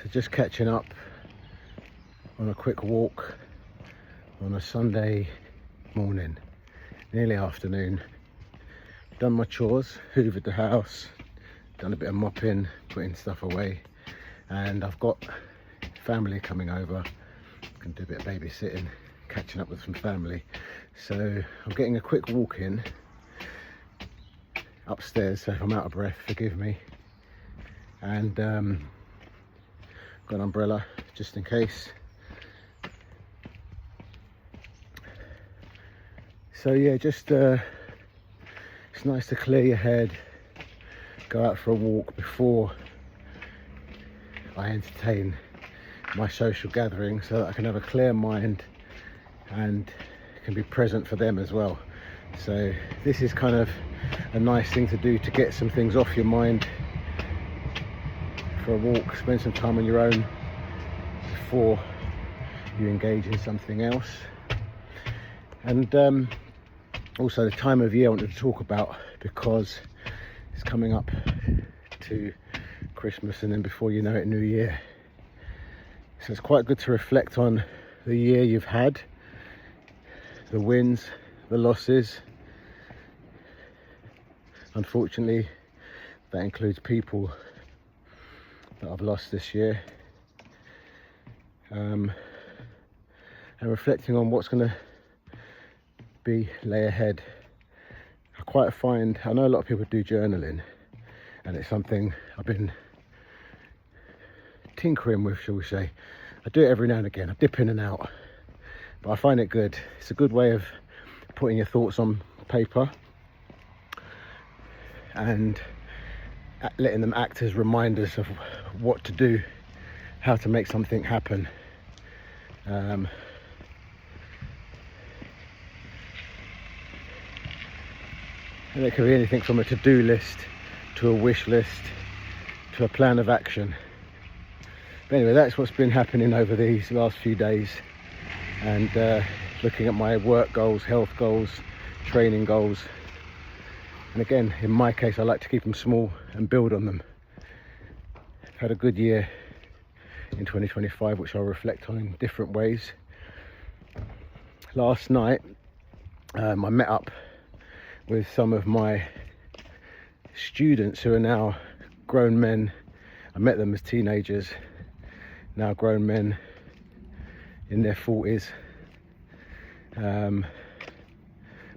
So just catching up on a quick walk on a Sunday morning, nearly afternoon. Done my chores, hoovered the house, done a bit of mopping, putting stuff away, and I've got family coming over. Can do a bit of babysitting, catching up with some family. So I'm getting a quick walk in upstairs, so if I'm out of breath, forgive me. And got an umbrella just in case. So yeah, just it's nice to clear your head, go out for a walk before I entertain my social gathering, so that I can have a clear mind and can be present for them as well. So this is kind of a nice thing to do to get some things off your mind for a walk, spend some time on your own before you engage in something else. And also the time of year I wanted to talk about, because it's coming up to Christmas and then before you know it, New Year. So it's quite good to reflect on the year you've had, the wins, the losses. Unfortunately, that includes people that I've lost this year. And reflecting on what's going to lay ahead. I know a lot of people do journaling, and it's something I've been tinkering with, shall we say. I do it every now and again, I dip in and out, but I find it good. It's a good way of putting your thoughts on paper and letting them act as reminders of what to do, how to make something happen. And it can be anything from a to-do list to a wish list to a plan of action. But anyway, that's what's been happening over these last few days, and looking at my work goals, health goals, training goals. And again, in my case, I like to keep them small and build on them. I've had a good year in 2025, which I'll reflect on in different ways. Last night, I met up with some of my students who are now grown men. I met them as teenagers, now grown men in their 40s,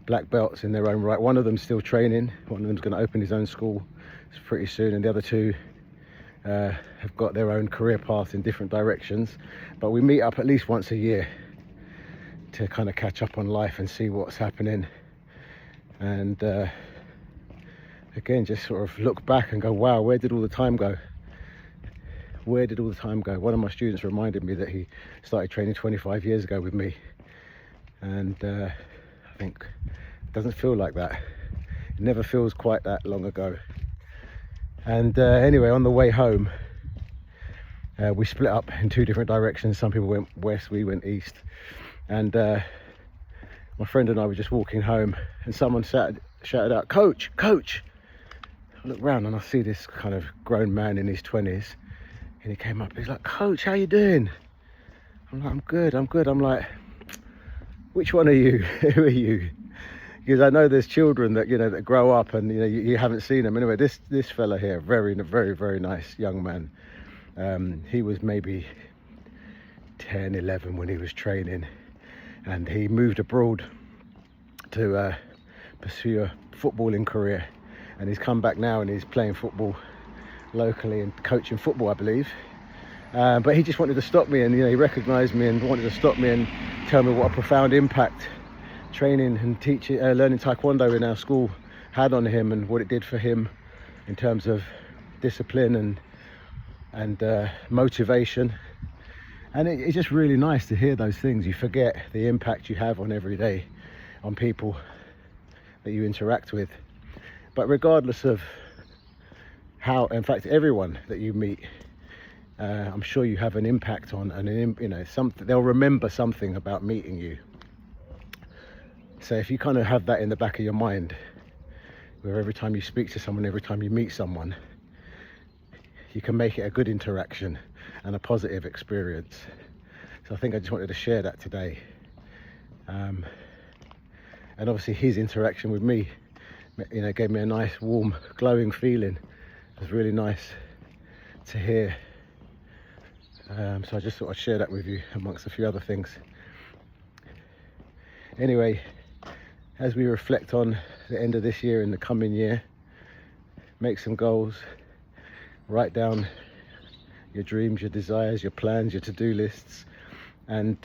black belts in their own right. One of them's still training, one of them's going to open his own school pretty soon, and the other two have got their own career path in different directions. But we meet up at least once a year to kind of catch up on life and see what's happening. And again, just sort of look back and go, wow, where did all the time go? Where did all the time go? One of my students reminded me that he started training 25 years ago with me. And I think it doesn't feel like that. It never feels quite that long ago. And anyway, on the way home, we split up in two different directions. Some people went west, we went east. And my friend and I were just walking home, and someone shouted out, "Coach, coach!" I look round and I see this kind of grown man in his 20s, and he came up. He's like, "Coach, how you doing?" I'm like, "I'm good, I'm good." I'm like, "Which one are you? Who are you?" Because I know there's children that, you know, that grow up and, you know, you haven't seen them. Anyway, this fella here, very, very nice young man. He was maybe 10, 11 when he was training, and he moved abroad to pursue a footballing career, and he's come back now and he's playing football locally and coaching football, I believe. But he just wanted to stop me, and, you know, he recognized me and wanted to stop me and tell me what a profound impact training and teaching, learning Taekwondo in our school had on him, and what it did for him in terms of discipline and motivation. And it's just really nice to hear those things. You forget the impact you have on every day on people that you interact with. But regardless of how, in fact, everyone that you meet, I'm sure you have an impact on, and you know, something, they'll remember something about meeting you. So if you kind of have that in the back of your mind, where every time you speak to someone, every time you meet someone, you can make it a good interaction. and a positive experience. So I think I just wanted to share that today. And obviously his interaction with me, you know, gave me a nice, warm, glowing feeling. It was really nice to hear. So I just thought I'd share that with you amongst a few other things. Anyway, as we reflect on the end of this year and the coming year, make some goals, write down your dreams, your desires, your plans, your to-do lists, and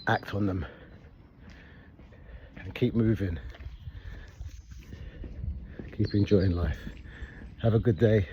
act on them. And keep moving. Keep enjoying life. Have a good day.